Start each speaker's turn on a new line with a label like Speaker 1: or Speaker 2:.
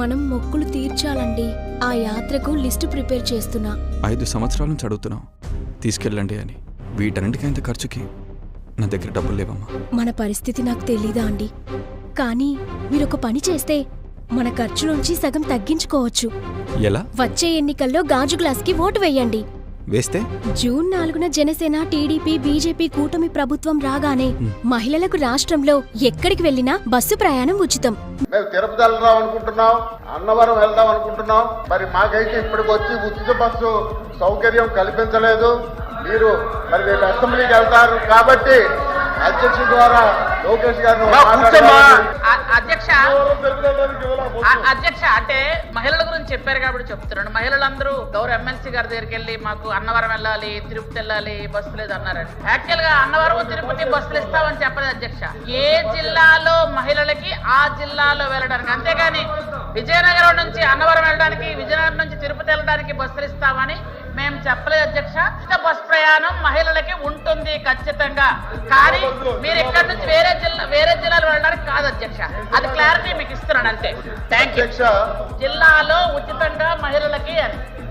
Speaker 1: మనం మొక్కులు తీర్చాలండి. ఆ యాత్రకు లిస్టు ప్రిపేర్ చేస్తున్నా.
Speaker 2: 5 సంవత్సరాల నుంచి అడుగుతున్నాం తీసుకెళ్ళండి అని. వీటన్నిటికైంత ఖర్చుకి నా దగ్గర డబ్బులు లేవమ్మా.
Speaker 1: మన పరిస్థితి నాకు తెలీదా అండి, కానీ మీరొక పని చేస్తే మన ఖర్చు నుంచి సగం తగ్గించుకోవచ్చు.
Speaker 2: ఎలా?
Speaker 1: వచ్చే ఎన్నికల్లో గాజు గ్లాస్కి ఓటు వేయండి.
Speaker 2: వేస్తే
Speaker 1: జూన్ 4న జనసేన, టీడీపీ, బీజేపీ కూటమి ప్రభుత్వం రాగానే మహిళలకు రాష్ట్రంలో ఎక్కడికి వెళ్లినా బస్సు ప్రయాణం ఉచితం.
Speaker 3: మేము తిరుపతి వెళ్దాం అనుకుంటున్నాం, అన్నవరం వెళ్దాం అనుకుంటున్నాం. మరి మాకైతే ఇప్పటికి వచ్చి ఉచిత బస్సు సౌకర్యం కల్పించలేదు. మీరు మరి రేపు అసెంబ్లీకి వెళ్తారు కాబట్టి అధ్యక్షుడి ద్వారా లోకేష్ గారిని
Speaker 4: అధ్యక్ష అంటే మహిళల గురించి చెప్పారు కాబట్టి చెప్తున్నాను. మహిళలందరూ గౌరవ ఎమ్మెల్సీ గారి దగ్గరికి వెళ్ళి మాకు అన్నవరం వెళ్ళాలి, తిరుపతి వెళ్ళాలి, బస్సు లేదు అన్నారండి. యాక్చువల్ గా అన్నవరం తిరుపతి బస్సులు ఇస్తామని చెప్పలేదు అధ్యక్ష. ఏ జిల్లాలో మహిళలకి ఆ జిల్లాలో వెళ్ళడానికి, అంతేగాని విజయనగరం నుంచి అన్నవరం వెళ్ళడానికి, విజయనగరం నుంచి తిరుపతి వెళ్ళడానికి బస్సులు ఇస్తామని మేము చెప్పలేదు అధ్యక్ష. బస్ ప్రయాణం మహిళలకి ఉంటుంది ఖచ్చితంగా, కానీ మీరు ఇక్కడ నుంచి వేరే జిల్లాలు వెళ్ళడానికి కాదు అధ్యక్ష. అది క్లారిటీ మీకు ఇస్తున్నాను అంతే. Thank you. జిల్లాలో ఉచితంగా మహిళలకి అని